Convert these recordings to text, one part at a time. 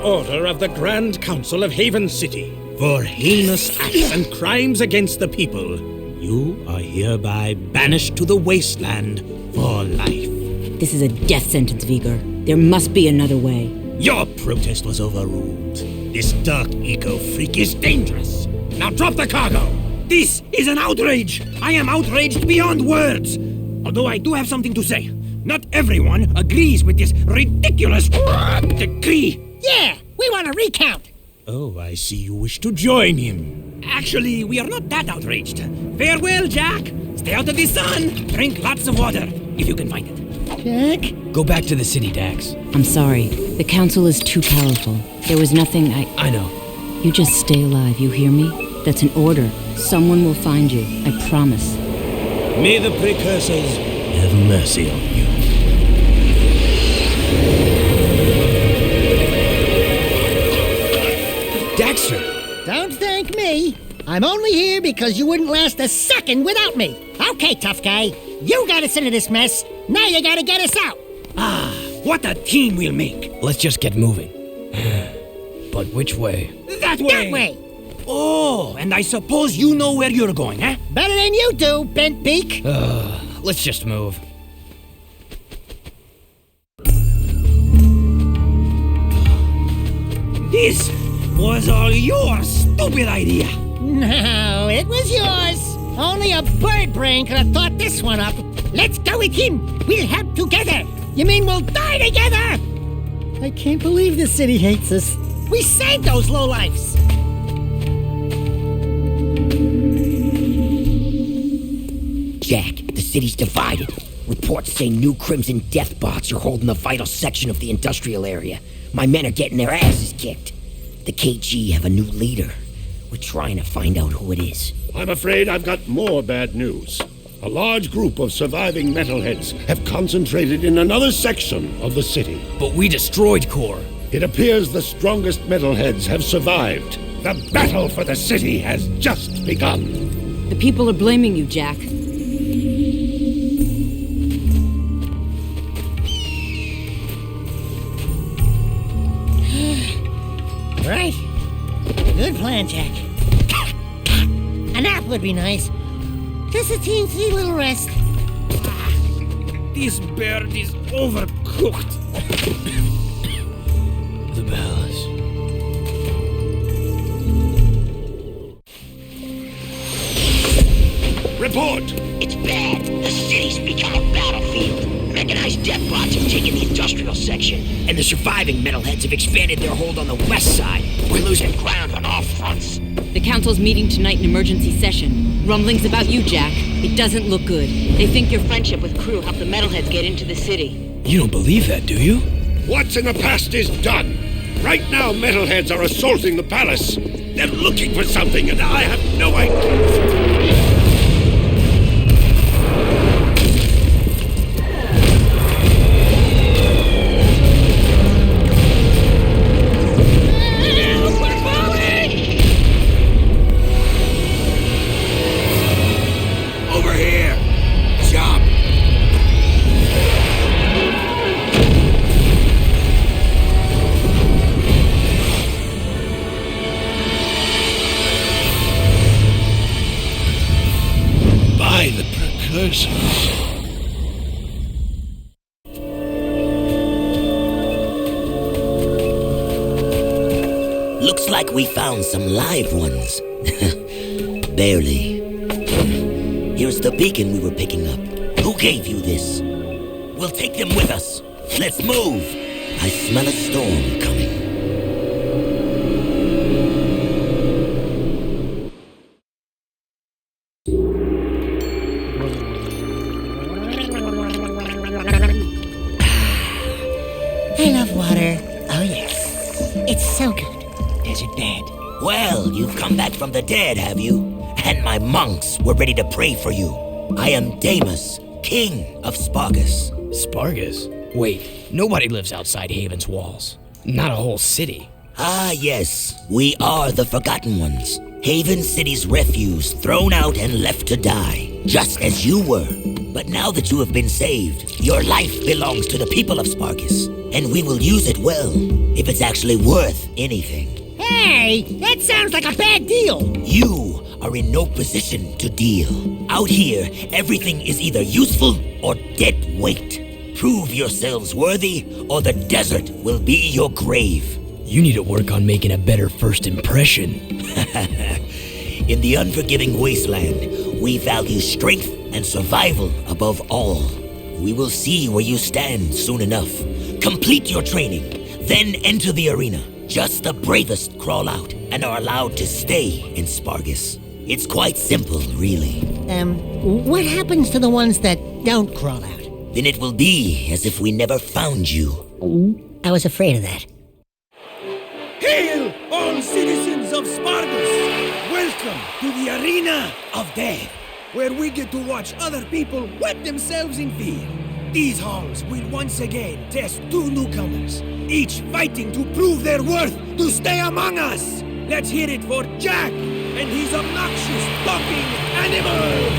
order of the Grand Council of Haven City, for heinous acts and crimes against the people, you are hereby banished to the Wasteland for life. This is a death sentence, Vigor. There must be another way. Your protest was overruled. This dark eco-freak is dangerous. Now drop the cargo! This is an outrage! I am outraged beyond words! Although I do have something to say. Not everyone agrees with this ridiculous decree. Yeah, we want a recount. Oh, I see you wish to join him. Actually, we are not that outraged. Farewell, Jak. Stay out of the sun. Drink lots of water, if you can find it. Jak? Go back to the city, Dax. I'm sorry. The council is too powerful. There was nothing I know. You just stay alive, you hear me? That's an order. Someone will find you, I promise. May the Precursors have mercy on you. Daxter! Don't thank me. I'm only here because you wouldn't last a second without me. Okay, tough guy. You got us into this mess. Now you gotta get us out. What a team we'll make. Let's just get moving. But which way? That way! That way. Oh, and I suppose you know where you're going, eh? Better than you do, bent beak. Let's just move. This was all your stupid idea. No, it was yours. Only a bird brain could have thought this one up. Let's go with him. We'll help together. You mean we'll die together? I can't believe this city hates us. We saved those lowlifes. Jak, the city's divided. Reports say new Crimson Death bots are holding a vital section of the industrial area. My men are getting their asses kicked. The KG have a new leader. We're trying to find out who it is. I'm afraid I've got more bad news. A large group of surviving metalheads have concentrated in another section of the city. But we destroyed Core. It appears the strongest metalheads have survived. The battle for the city has just begun. The people are blaming you, Jak. Right. Good plan, Jak. A nap would be nice. Just a teensy little rest. This bird is overcooked. The bells. Report! It's bad. The city's become a battlefield. Mechanized death bots have taken the industrial section, and the surviving metalheads have expanded their hold on the west side. We're losing ground on all fronts. The council's meeting tonight in emergency session. Rumblings about you, Jak. It doesn't look good. They think your friendship with Crew helped the metalheads get into the city. You don't believe that, do you? What's in the past is done. Right now, metalheads are assaulting the palace. They're looking for something, and I have no idea. The Precursors. Looks like we found some live ones. Barely. Here's the beacon we were picking up. Who gave you this? We'll take them with us. Let's move. I smell a storm coming. I love water. Oh, yes. It's so good. Is it bad? Well, you've come back from the dead, have you? And my monks were ready to pray for you. I am Damus, king of Spargus. Spargus? Wait, nobody lives outside Haven's walls. Not a whole city. Ah, yes. We are the Forgotten Ones. Haven City's refuse, thrown out and left to die. Just as you were. But now that you have been saved, your life belongs to the people of Spargus. and we will use it well, if it's actually worth anything. Hey, that sounds like a bad deal. You are in no position to deal. Out here, everything is either useful or dead weight. Prove yourselves worthy, or the desert will be your grave. You need to work on making a better first impression. In the unforgiving wasteland, we value strength and survival above all. We will see where you stand soon enough. Complete your training, then enter the arena. Just the bravest crawl out and are allowed to stay in Spargus. It's quite simple, really. What happens to the ones that don't crawl out? Then it will be as if we never found you. I was afraid of that. Hail, all citizens of Spargus! Welcome to the Arena of Death, where we get to watch other people wet themselves in fear. These halls will once again test two newcomers, each fighting to prove their worth to stay among us. Let's hear it for Jak and his obnoxious talking animal!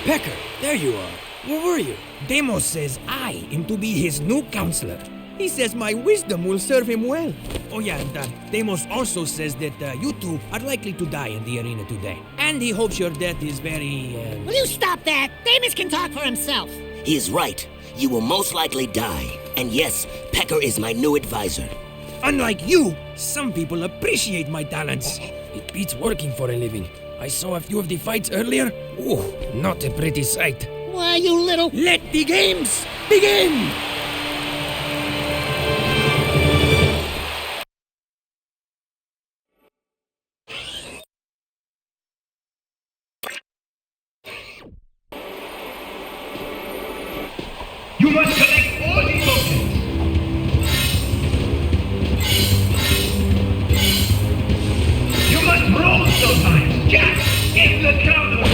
Pecker, there you are. Where were you? Demos says I am to be his new counselor. He says my wisdom will serve him well. Oh yeah, and Demos also says that you two are likely to die in the arena today. And he hopes your death is very, Will you stop that? Damus can talk for himself. He is right. You will most likely die. And yes, Pecker is my new advisor. Unlike you, some people appreciate my talents. It beats working for a living. I saw a few of the fights earlier. Ooh, not a pretty sight. Why, you little... Let the games begin! You must collect all the tokens. You must roll sometimes. Jak, get the counter roll.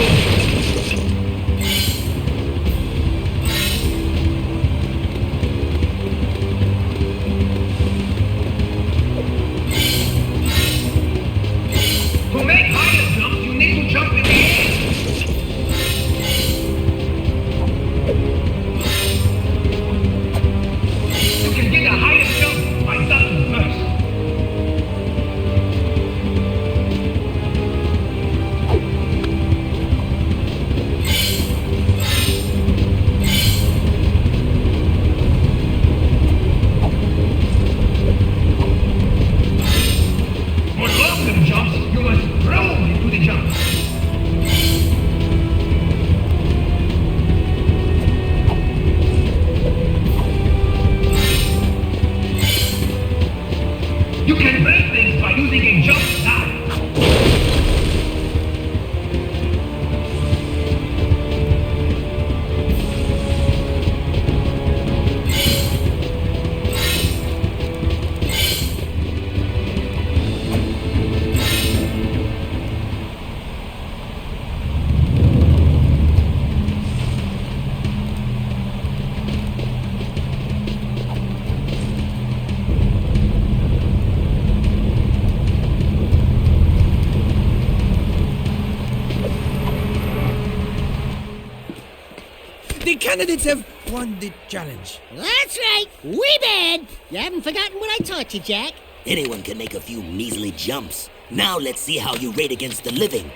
To make higher jumps, you need to jump in the air. You can get a higher jump by ducking first. For longer jumps, you must roll into the jump. You can break things by using a jump style. The candidates have won the challenge. That's right. We bad. You haven't forgotten what I taught you, Jak. Anyone can make a few measly jumps. Now let's see how you rate against the living.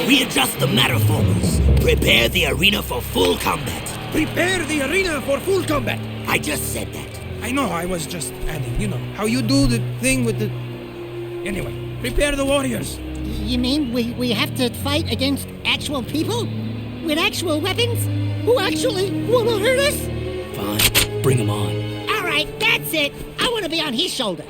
Readjust the matter formers. Prepare the arena for full combat. Prepare the arena for full combat. I just said that. I know, I was just adding, you know, how you do the thing with the... Anyway, prepare the warriors. You mean we have to fight against actual people? With actual weapons? Who actually want to hurt us? Fine, bring him on. All right, that's it. I want to be on his shoulder.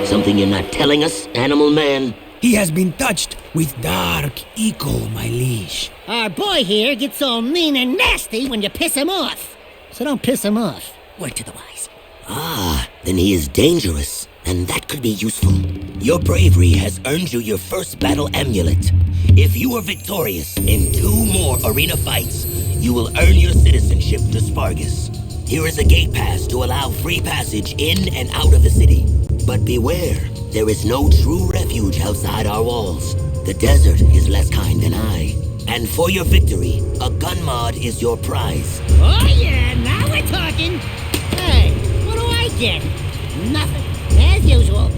Something you're not telling us, Animal Man? He has been touched with dark Eco, my liege. Our boy here gets all mean and nasty when you piss him off. So don't piss him off. Word to the wise. Ah, then he is dangerous, and that could be useful. Your bravery has earned you your first battle amulet. If you are victorious in 2 more arena fights, you will earn your citizenship to Spargus. Here is a gate pass to allow free passage in and out of the city. But beware, there is no true refuge outside our walls. The desert is less kind than I. And for your victory, a gun mod is your prize. Oh yeah, now we're talking. Hey, what do I get? Nothing, as usual.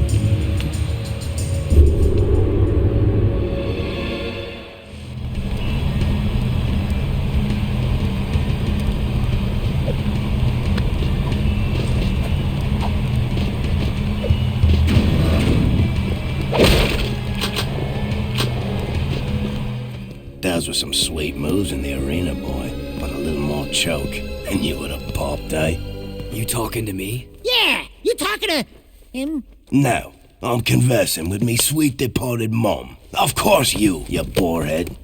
Those were some sweet moves in the arena, boy. But a little more choke, and you would have popped, eh? You talking to me? Yeah, you talking to him? No, I'm conversing with me sweet departed mom. Of course you borehead.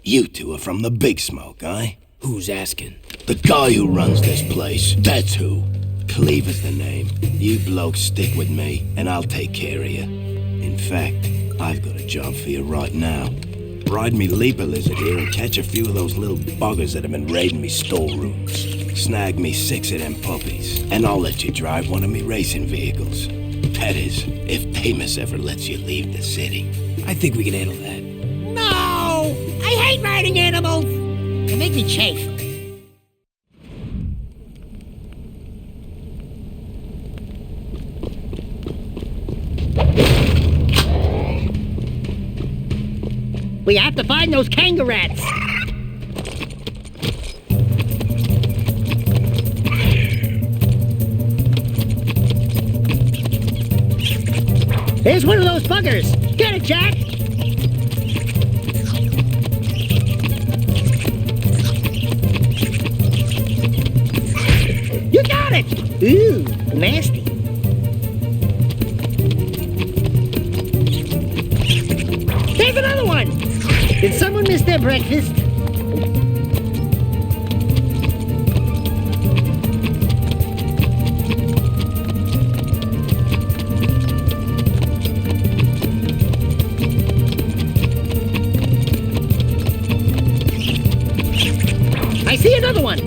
You two are from the Big Smoke, eh? Who's asking? The guy who runs this place, that's who. Cleve is the name. You blokes stick with me, and I'll take care of you. In fact, I've got a job for you right now. Ride me leaper lizard here and catch a few of those little buggers that have been raiding me storerooms. Snag me 6 of them puppies, and I'll let you drive one of me racing vehicles. That is, if Damus ever lets you leave the city. I think we can handle that. No! I hate riding animals! They make me chafe. We have to find those kangaroos. There's one of those buggers. Get it, Jak! You got it! Ooh, nasty. There's another one! Did someone miss their breakfast? I see another one!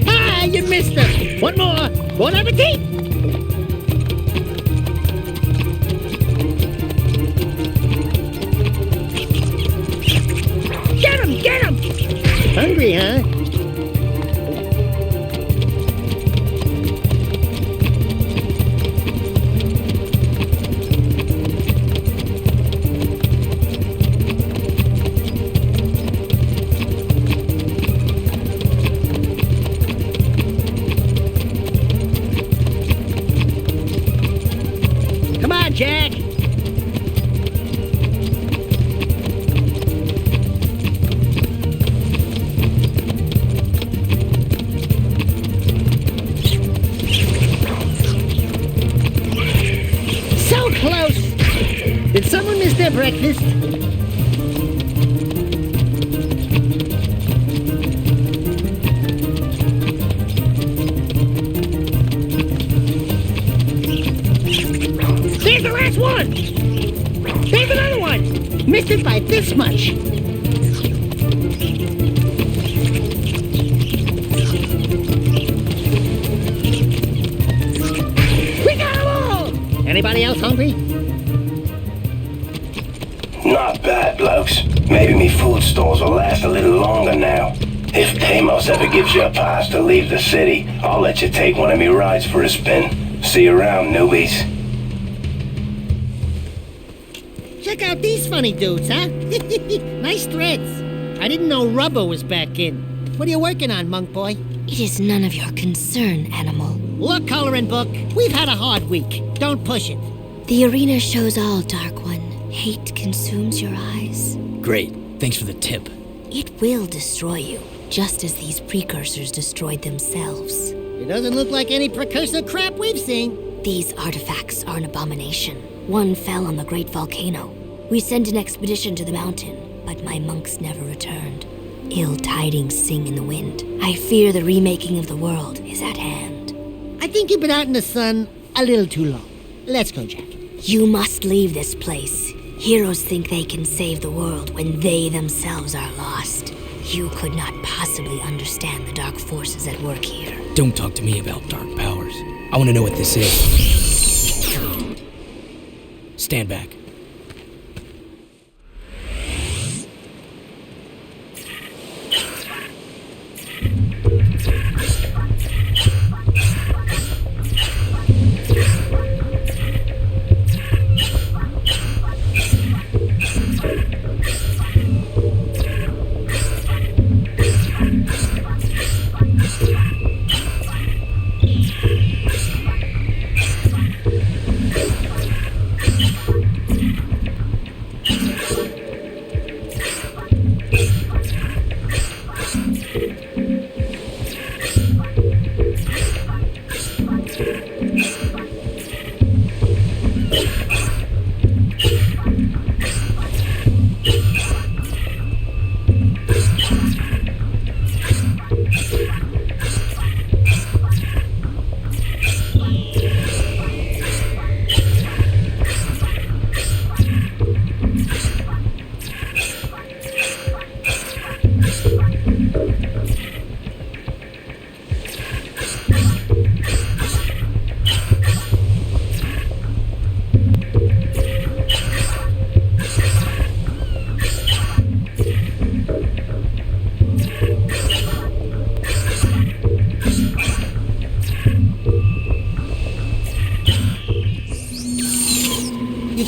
Ah, you missed them! One more! Bon appetit! Get him! Hungry, huh? Come on, Jak! Close! Did someone miss their breakfast? There's the last one! There's another one! Missed it by this much! Anybody else hungry? Not bad, blokes. Maybe me food stores will last a little longer now. If Deimos ever gives you a pass to leave the city, I'll let you take one of me rides for a spin. See you around, newbies. Check out these funny dudes, huh? Nice threads. I didn't know rubber was back in. What are you working on, monk boy? It is none of your concern, animal. Look, coloring book, we've had a hard week. Don't push it. The arena shows all, Dark One. Hate consumes your eyes. Great. Thanks for the tip. It will destroy you. just as these precursors destroyed themselves. It doesn't look like any precursor crap we've seen. These artifacts are an abomination. One fell on the great volcano. We sent an expedition to the mountain, but my monks never returned. Ill tidings sing in the wind. I fear the remaking of the world is at hand. I think you've been out in the sun a little too long. Let's go, Jak. You must leave this place. Heroes think they can save the world when they themselves are lost. You could not possibly understand the dark forces at work here. Don't talk to me about dark powers. I want to know what this is. Stand back.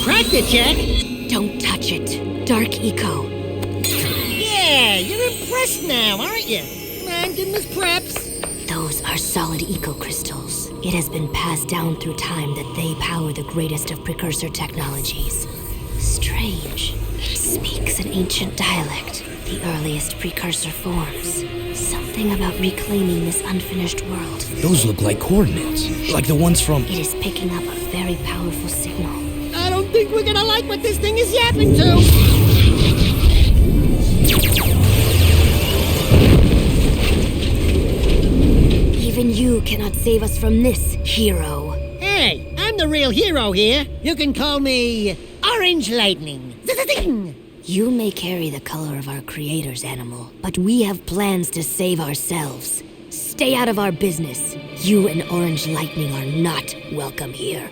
Cracked it, Jak! Don't touch it. Dark Eco. Yeah, you're impressed now, aren't you? Come on, give him his preps. Those are solid eco crystals. It has been passed down through time that they power the greatest of precursor technologies. Strange. It speaks an ancient dialect, the earliest precursor forms. Something about reclaiming this unfinished world. Those look like coordinates, like the ones from... It is picking up a very powerful signal. I don't think we're gonna like what this thing is yapping to. Even you cannot save us from this, hero. Hey, I'm the real hero here. You can call me Orange Lightning. Zing! You may carry the color of our creator's animal, but we have plans to save ourselves. Stay out of our business. You and Orange Lightning are not welcome here.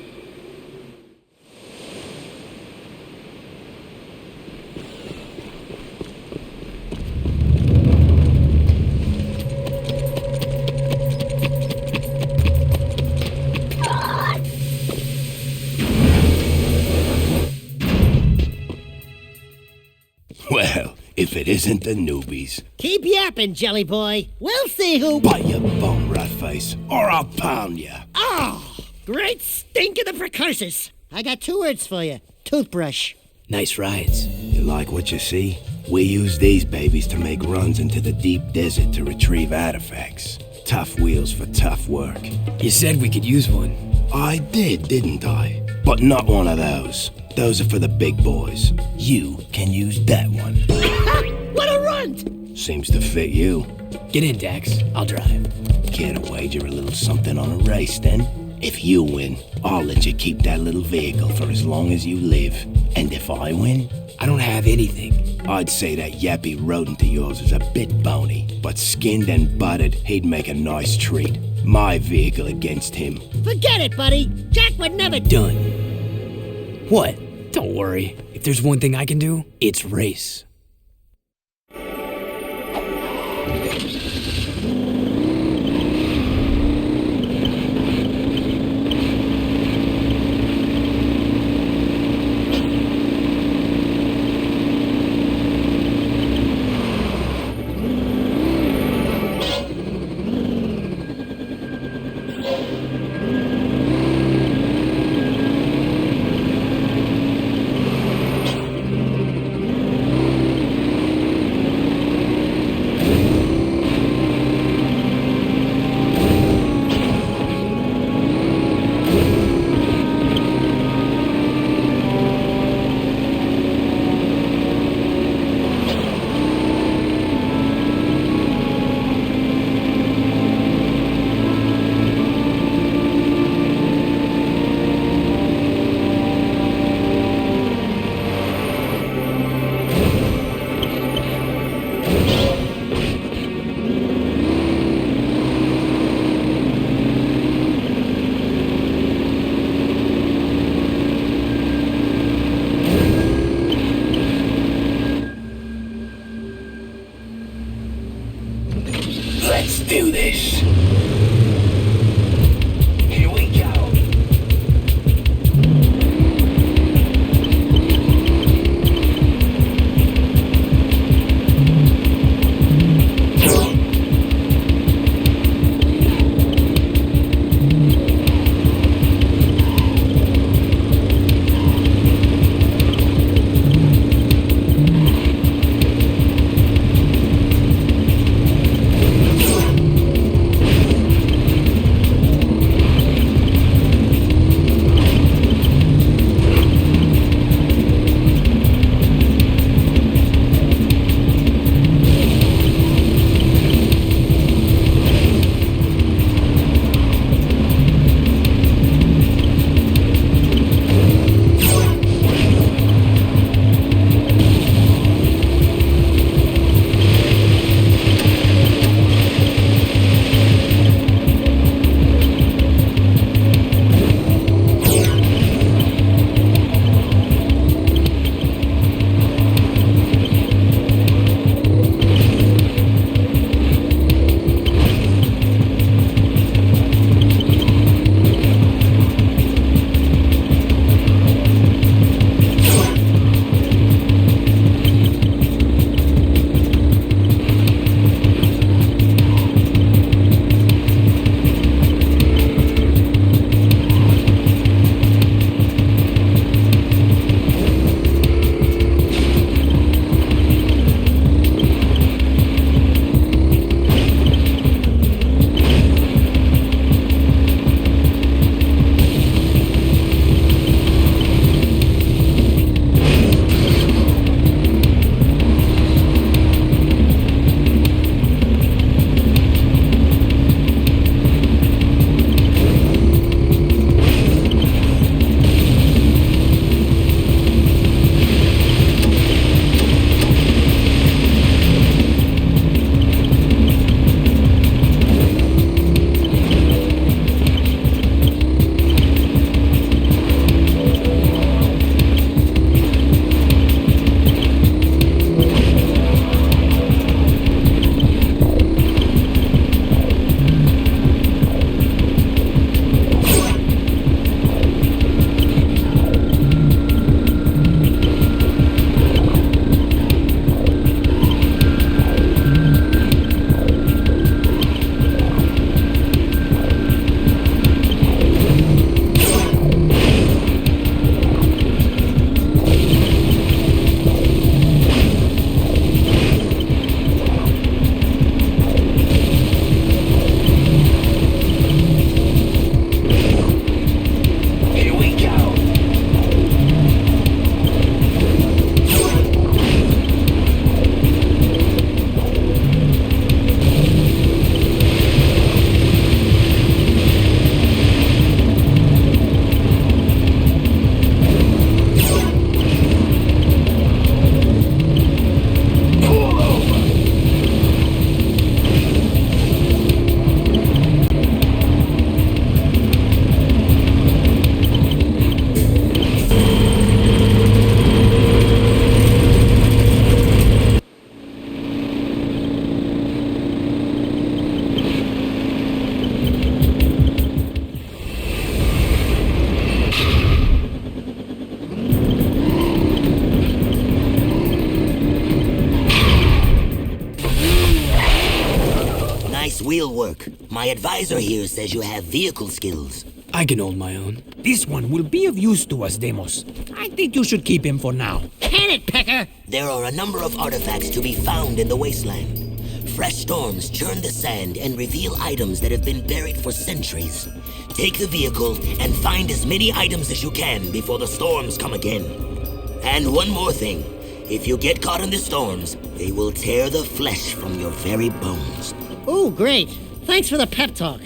Well, if it isn't the newbies. Keep yapping, Jelly Boy. We'll see who... Bite your bum, rat face, or I'll pound you. Oh, great stink of the precursors. I got 2 words for you. Toothbrush. Nice rides. You like what you see? We use these babies to make runs into the deep desert to retrieve artifacts. Tough wheels for tough work. You said we could use one. I did, didn't I? But not one of those. Those are for the big boys. You can use that one. What a runt! Seems to fit you. Get in, Dax. I'll drive. Care to wager a little something on a race, then? If you win, I'll let you keep that little vehicle for as long as you live. And if I win? I don't have anything. I'd say that yappy rodent of yours is a bit bony, but skinned and buttered, he'd make a nice treat. My vehicle against him. Forget it, buddy. Jak would never... Done. What? Don't worry. If there's one thing I can do, it's race. Let's do this. Here we go. Wheel work. My advisor here says you have vehicle skills. I can hold my own. This one will be of use to us, Deimos. I think you should keep him for now. Can it, Pecker? There are a number of artifacts to be found in the wasteland. Fresh storms churn the sand and reveal items that have been buried for centuries. Take the vehicle and find as many items as you can before the storms come again. And one more thing. If you get caught in the storms, they will tear the flesh from your very bones. Oh, great. Thanks for the pep talk.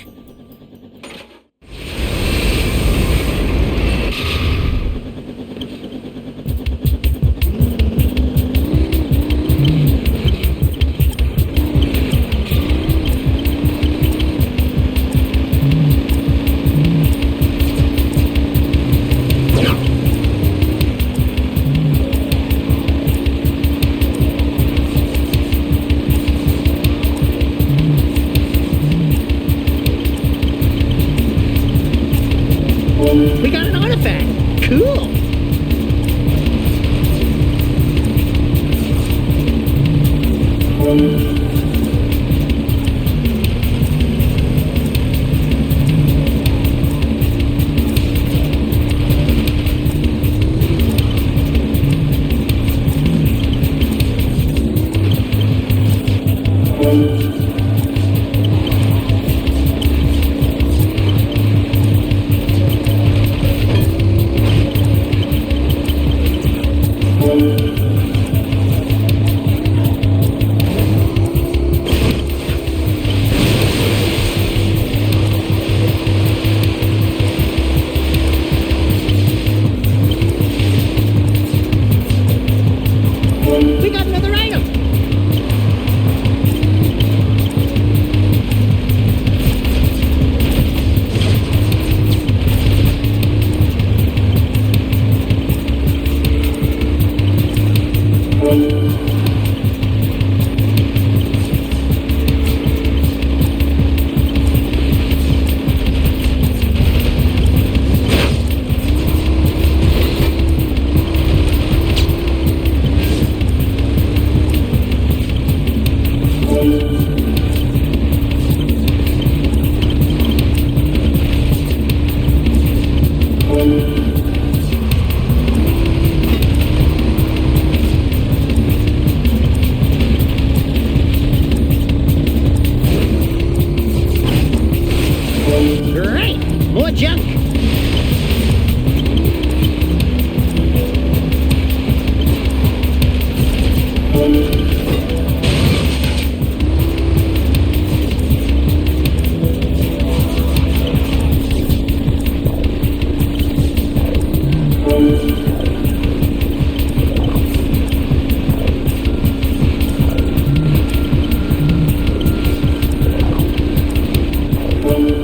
junk.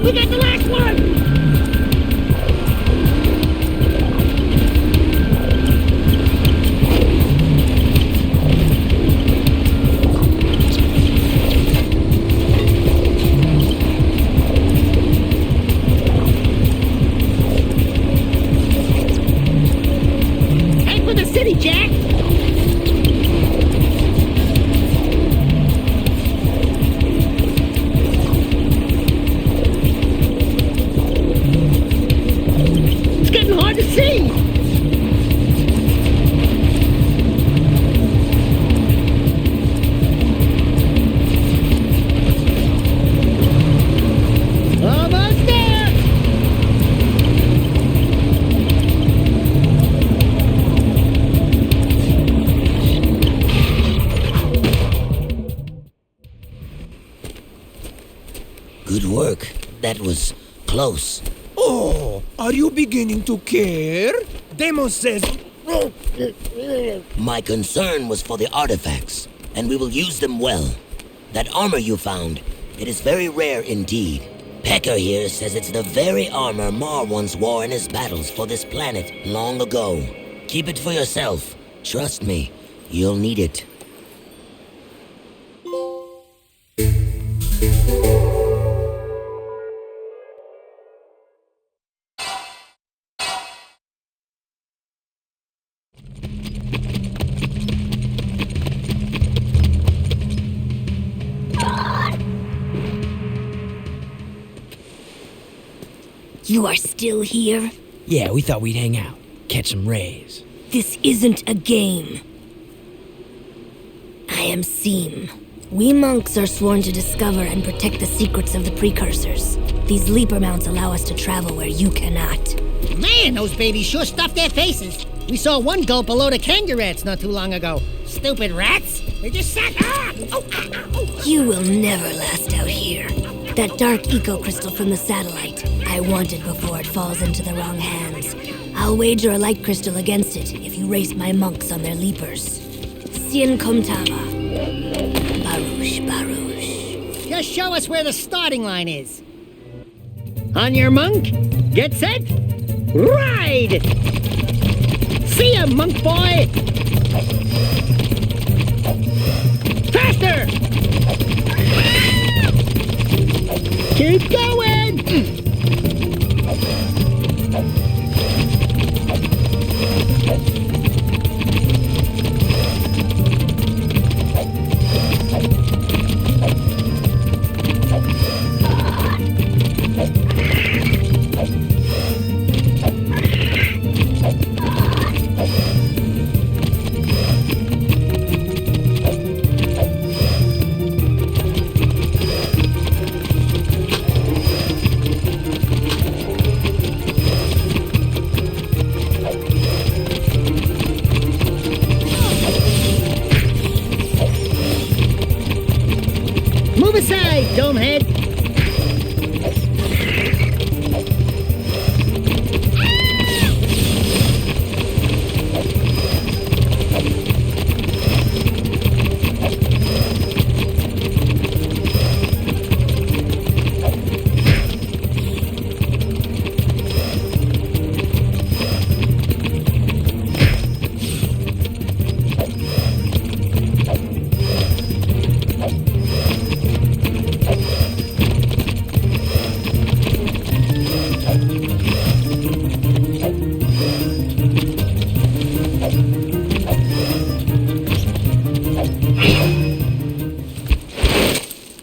We got the last one! Head for the city, Jak! It's getting hard to see! Almost there! Good work. That was close. Oh, are you beginning to care? Demos says... My concern was for the artifacts, and we will use them well. That armor you found, it is very rare indeed. Pecker here says it's the very armor Mar once wore in his battles for this planet long ago. Keep it for yourself. Trust me, you'll need it. You are still here? Yeah, we thought we'd hang out, catch some rays. This isn't a game. I am Seem. We monks are sworn to discover and protect the secrets of the Precursors. These leaper mounts allow us to travel where you cannot. Man, those babies sure stuffed their faces. We saw one gulp a load of kangaroos not too long ago. Stupid rats! They just sat... You will never last out here. That dark eco crystal from the satellite. I want it before it falls into the wrong hands. I'll wager a light crystal against it if you race my monks on their leapers. Sien Komtava. Baruch, Baruch. Just show us where the starting line is. On your monk, get set, ride! See ya, monk boy! Faster! Keep going! Move aside, domehead!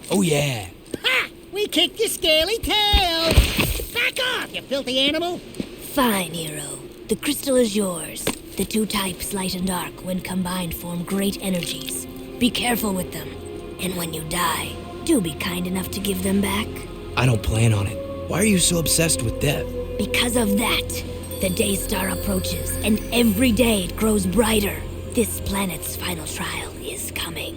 Oh yeah. Ha! We kicked your scaly tail! Back off, you filthy animal! Fine, hero. The crystal is yours. The two types, light and dark, when combined, form great energies. Be careful with them. And when you die, do be kind enough to give them back. I don't plan on it. Why are you so obsessed with death? Because of that, the day star approaches, and every day it grows brighter. This planet's final trial is coming.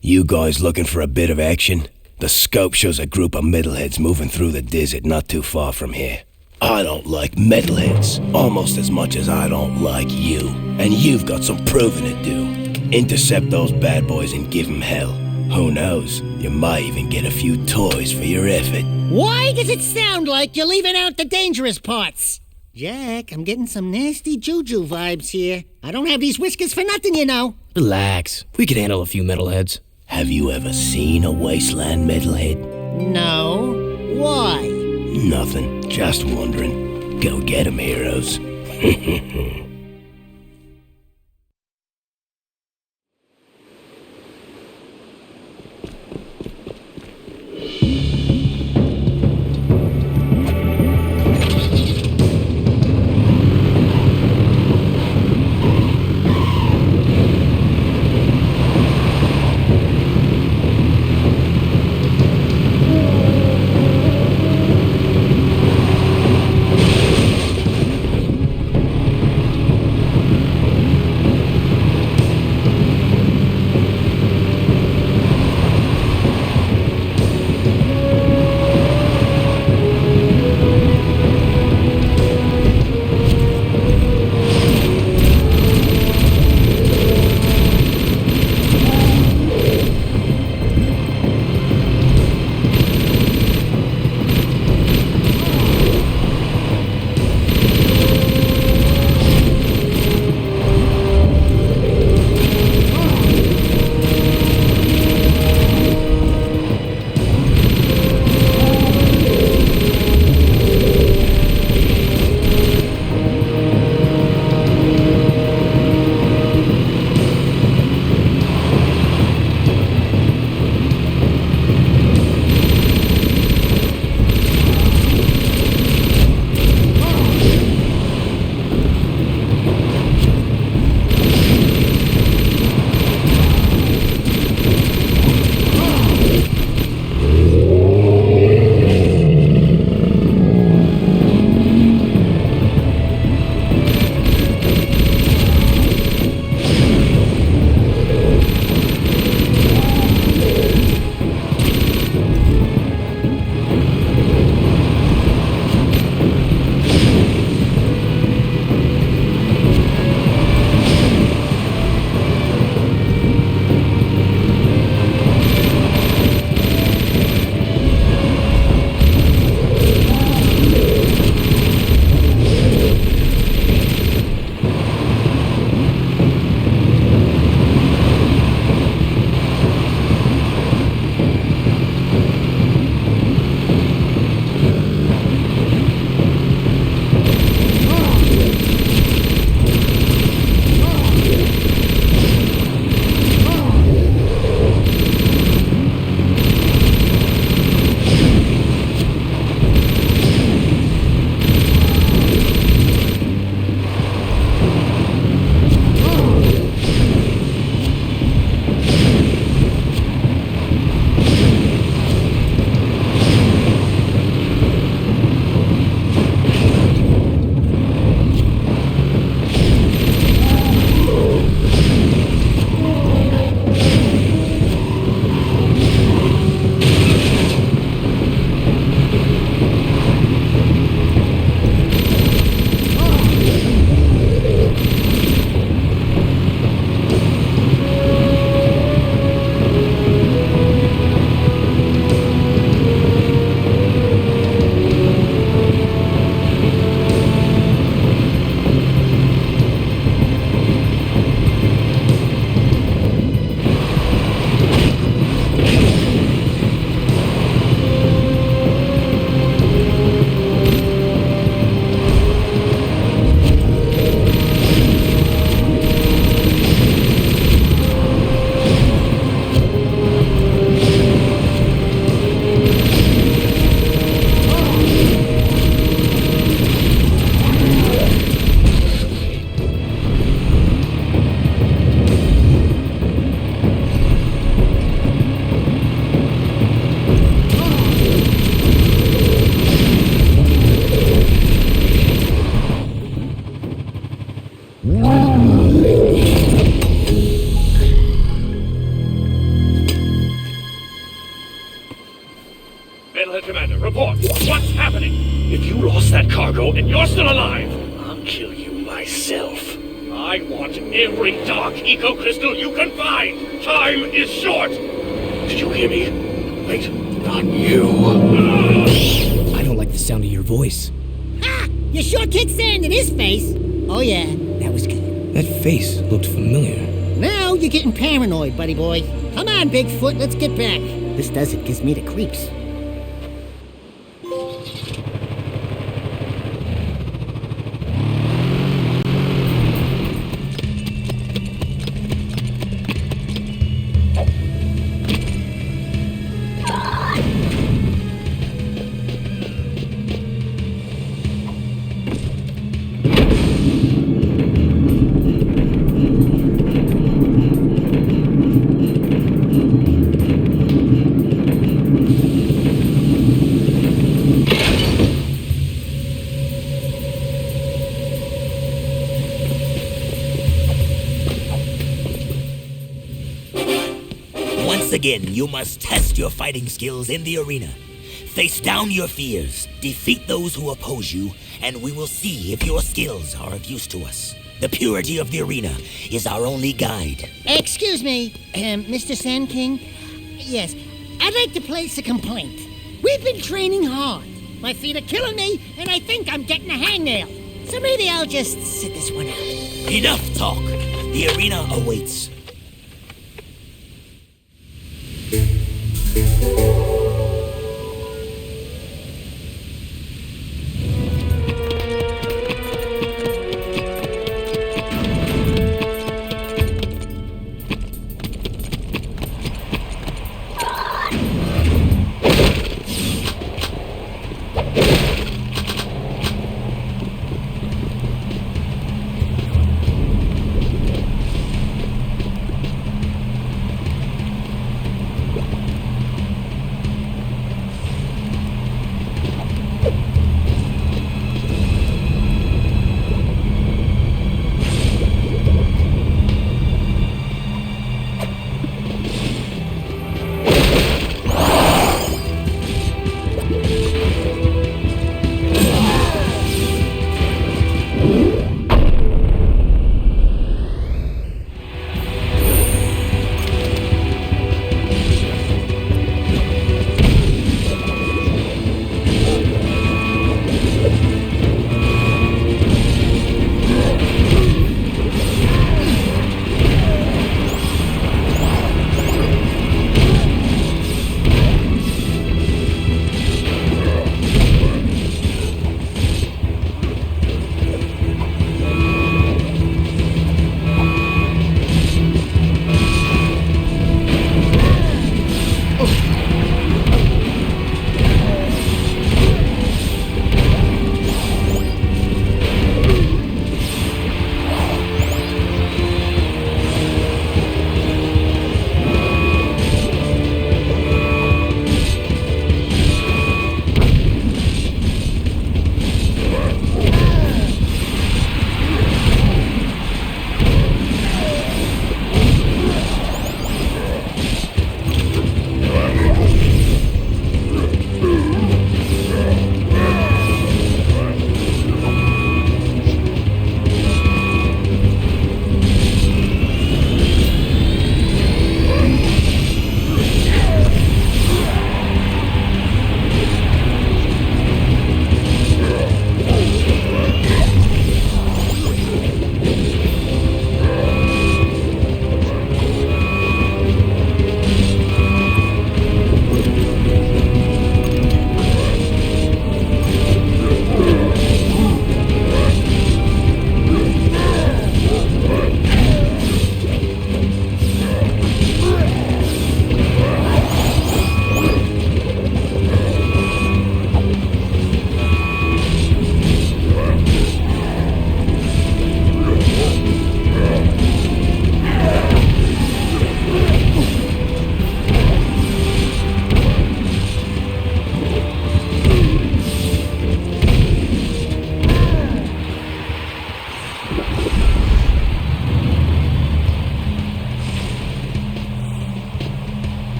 You guys looking for a bit of action? The scope shows a group of metalheads moving through the desert not too far from here. I don't like metalheads almost as much as I don't like you. And you've got some proving to do. Intercept those bad boys and give them hell. Who knows? You might even get a few toys for your effort. Why does it sound like you're leaving out the dangerous parts? Jak, I'm getting some nasty juju vibes here. I don't have these whiskers for nothing, you know. Relax. We could handle a few metalheads. Have you ever seen a wasteland metalhead? No. Why? Nothing. Just wondering. Go get 'em, heroes. dark eco crystal you can find. Time is short. Did you hear me? Wait, not you. I don't like the sound of your voice. Ha! You sure kicked sand in his face. Oh yeah, that was good. That face looked familiar. Now you're getting paranoid, buddy boy. Come on, Bigfoot, let's get back. This desert gives me the creeps. Once again, you must test your fighting skills in the arena. Face down your fears, defeat those who oppose you, and we will see if your skills are of use to us. The purity of the arena is our only guide. Excuse me, Mr. Sand King? Yes, I'd like to place a complaint. We've been training hard. My feet are killing me, and I think I'm getting a hangnail. So maybe I'll just sit this one out. Enough talk. The arena awaits.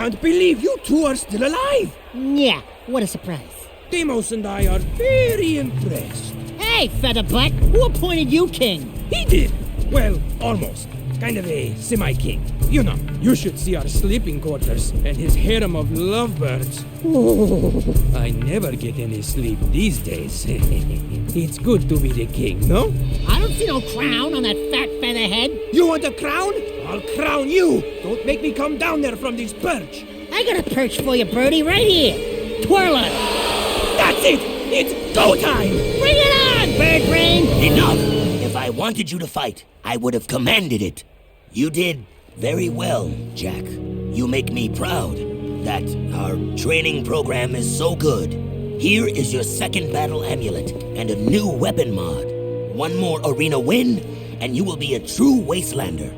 can't believe you two are still alive. Yeah, what a surprise. Deimos and I are very impressed. Hey, Featherbutt, who appointed you king? He did. Well, almost. Kind of a semi-king. You know, you should see our sleeping quarters and his harem of lovebirds. I never get any sleep these days. It's good to be the king, no? I don't see no crown on that fat featherhead. You want a crown? I'll crown you. Don't make me come down there from this perch. I got a perch for you, birdie, right here. Twirl it. That's it. It's go time. Bring it on, bird brain. Enough! If I wanted you to fight, I would have commanded it. You did very well, Jak. You make me proud that our training program is so good. Here is your second battle amulet and a new weapon mod. One more arena win, and you will be a true Wastelander.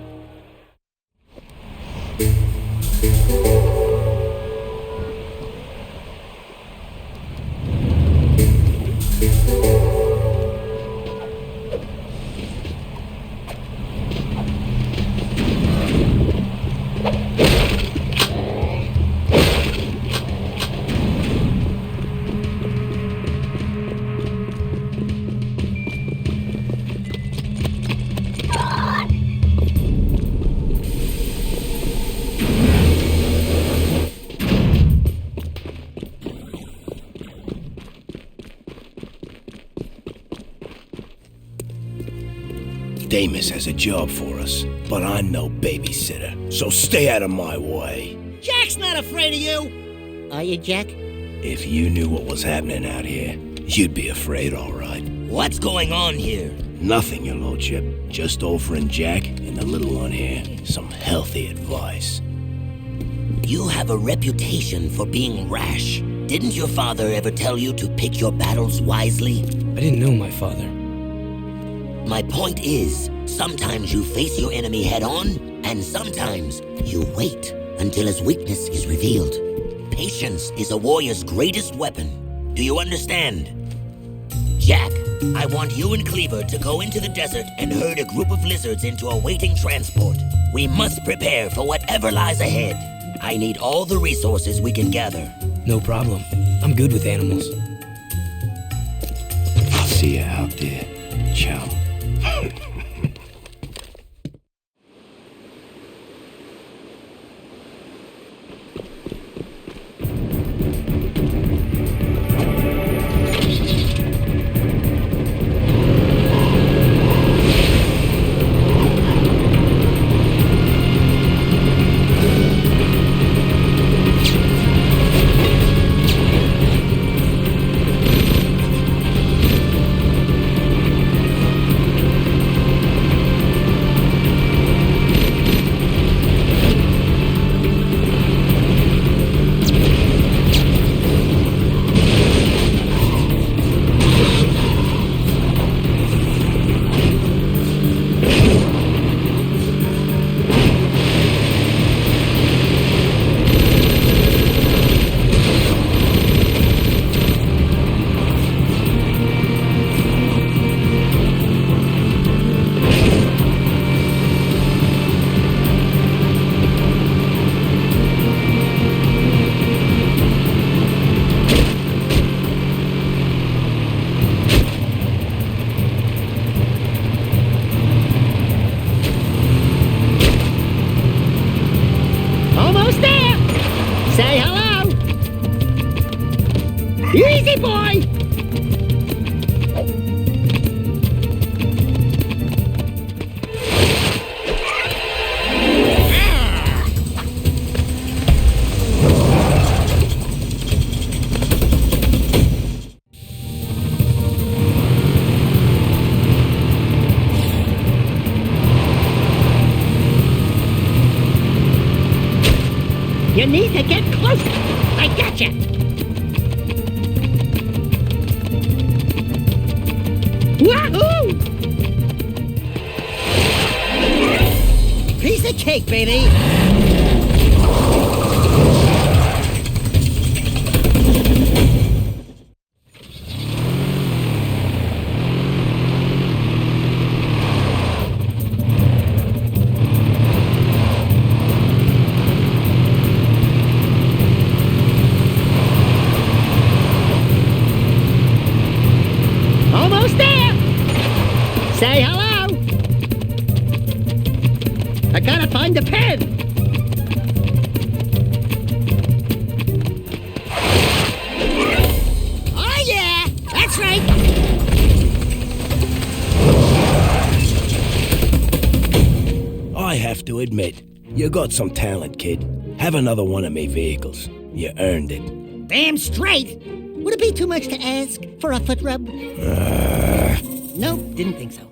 Damus has a job for us, but I'm no babysitter, so stay out of my way. Jak's not afraid of you. Are you, Jak? If you knew what was happening out here, you'd be afraid, all right. What's going on here? Nothing, your lordship. Just offering Jak and the little one here some healthy advice. You have a reputation for being rash. Didn't your father ever tell you to pick your battles wisely? I didn't know my father. My point is, sometimes you face your enemy head-on, and sometimes you wait until his weakness is revealed. Patience is a warrior's greatest weapon. Do you understand? Jak, I want you and Cleaver to go into the desert and herd a group of lizards into a waiting transport. We must prepare for whatever lies ahead. I need all the resources we can gather. No problem. I'm good with animals. I'll see you out there, chum. Easy, boy! You need to get closer. I gotcha. Wahoo! Piece of cake, baby. Say hello! I gotta find the pen! Oh yeah! That's right! I have to admit, you got some talent, kid. Have another one of me vehicles. You earned it. Damn straight! Would it be too much to ask for a foot rub? Nope, didn't think so.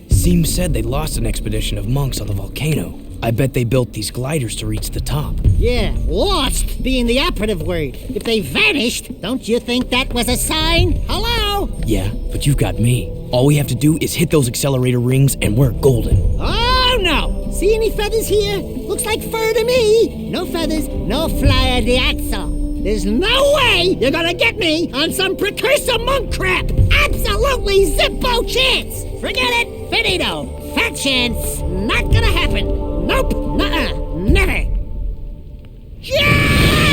Seems said they lost an expedition of monks on the volcano. I bet they built these gliders to reach the top. Yeah, lost being the operative word. If they vanished, don't you think that was a sign? Hello? Yeah, but you've got me. All we have to do is hit those accelerator rings and we're golden. Oh, no! See any feathers here? Looks like fur to me. No feathers, no fly at the axle. There's no way you're gonna get me on some Precursor monk crap! Absolutely zippo chance! Forget it! Finito! Fat chance! Not gonna happen! Nope! Nuh-uh! Never! Jak!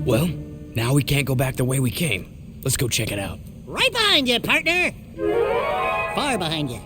Well, now we can't go back the way we came. Let's go check it out. Right behind you, partner. Far behind you.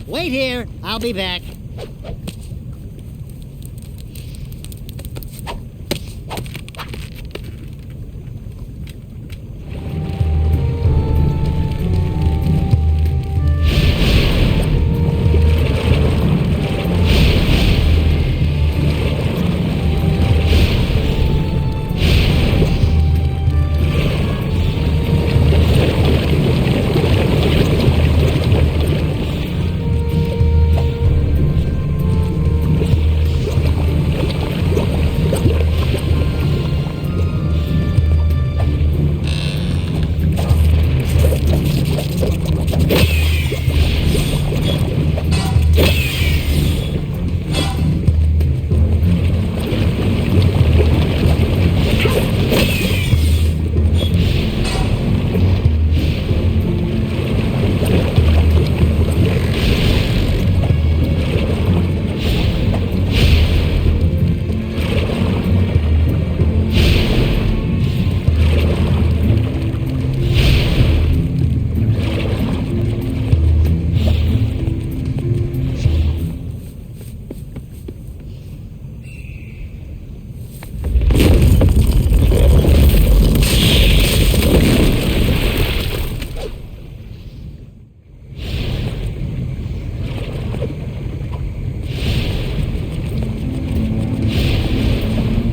Wait here. I'll be back.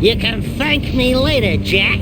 You can thank me later, Jak.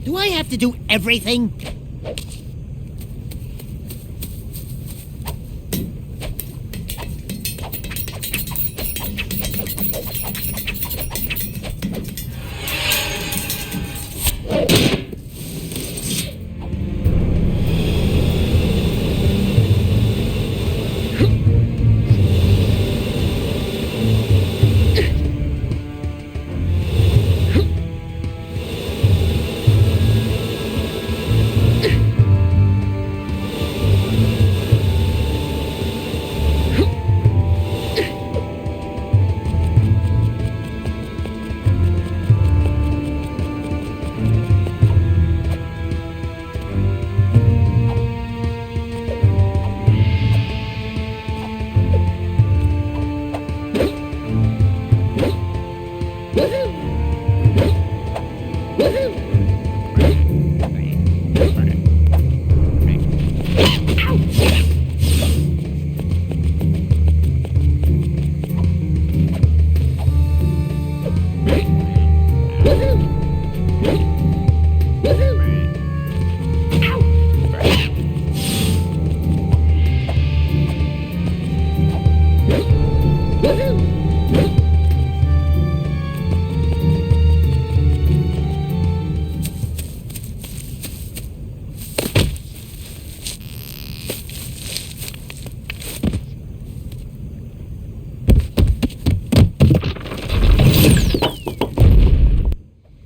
Do I have to do everything?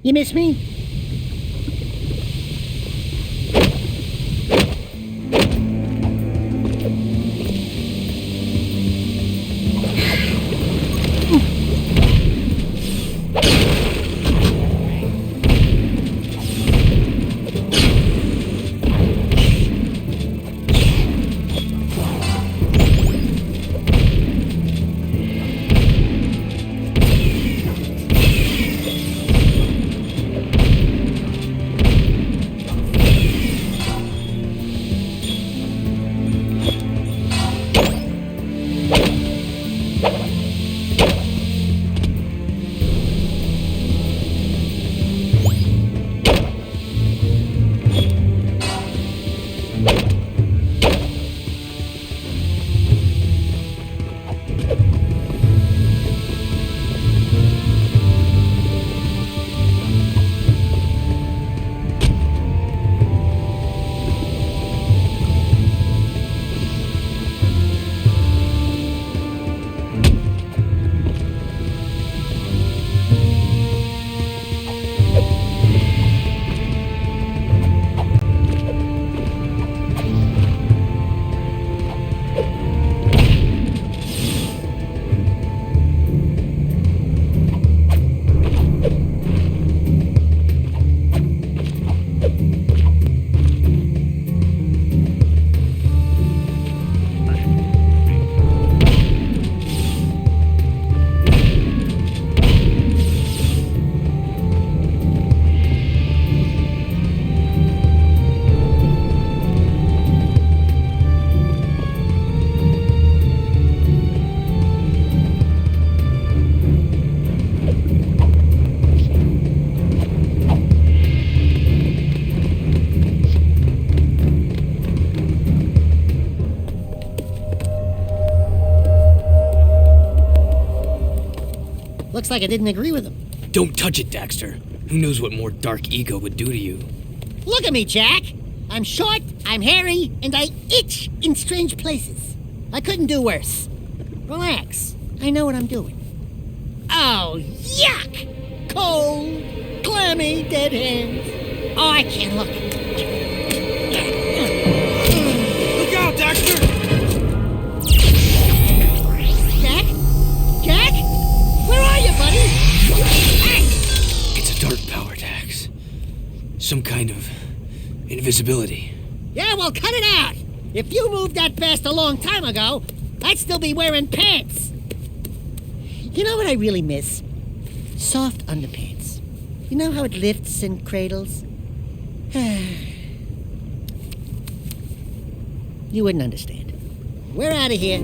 You miss me? Looks like I didn't agree with him. Don't touch it, Daxter. Who knows what more dark Eco would do to you? Look at me, Jak. I'm short, I'm hairy, and I itch in strange places. I couldn't do worse. Relax. I know what I'm doing. Oh, yuck! Cold, clammy, dead hands. Oh, I can't look. Look out, Daxter! Jak? Jak? Where are you, buddy? Hey! It's a dark power, Dax. Some kind of invisibility. Yeah, well, cut it out. If you moved that fast a long time ago, I'd still be wearing pants. You know what I really miss? Soft underpants. You know how it lifts and cradles? You wouldn't understand. We're out of here.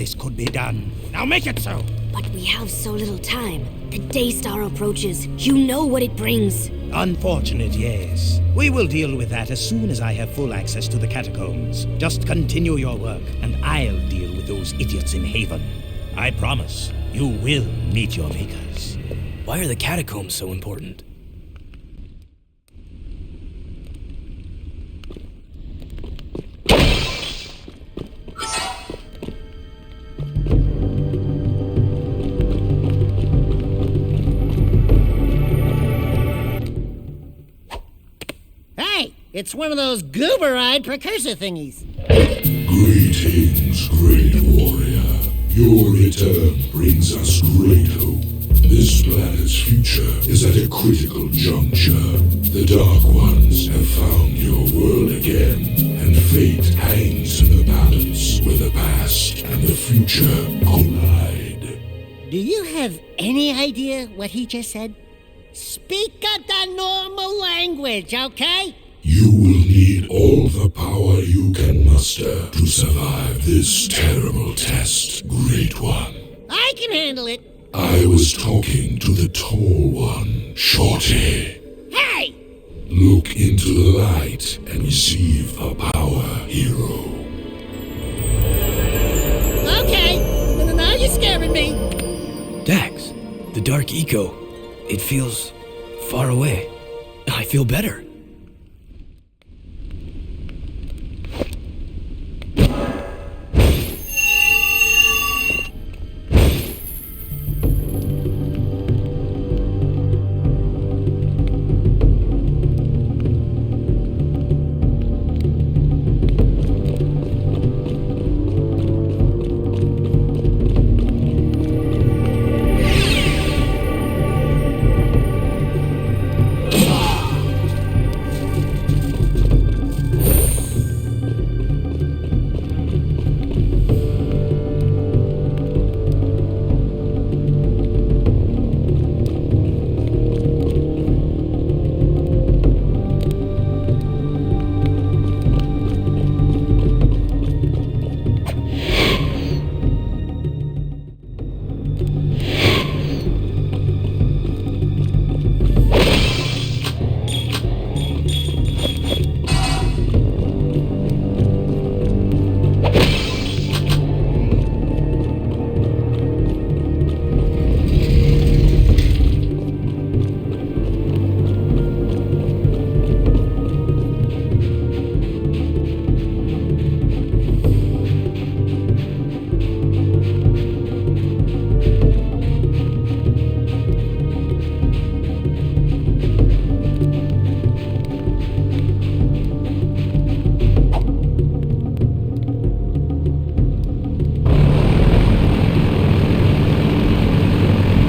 this could be done. Now make it so! But we have so little time. The Daystar approaches. You know what it brings. Unfortunate, yes. We will deal with that as soon as I have full access to the catacombs. Just continue your work, and I'll deal with those idiots in Haven. I promise, you will meet your makers. Why are the catacombs so important? Hey, it's one of those goober-eyed precursor thingies. Greetings, great warrior. Your return brings us great hope. This planet's future is at a critical juncture. The Dark Ones have found your world again, and fate hangs in the balance where the past and the future collide. Do you have any idea what he just said? Speak up the normal language, okay? You will need all the power you can muster to survive this terrible test, Great One. I can handle it. I was talking to the tall one, Shorty. Hey! Look into the light and receive the power, hero. Okay, now you're scaring me. Dax, the dark eco. It feels far away. I feel better.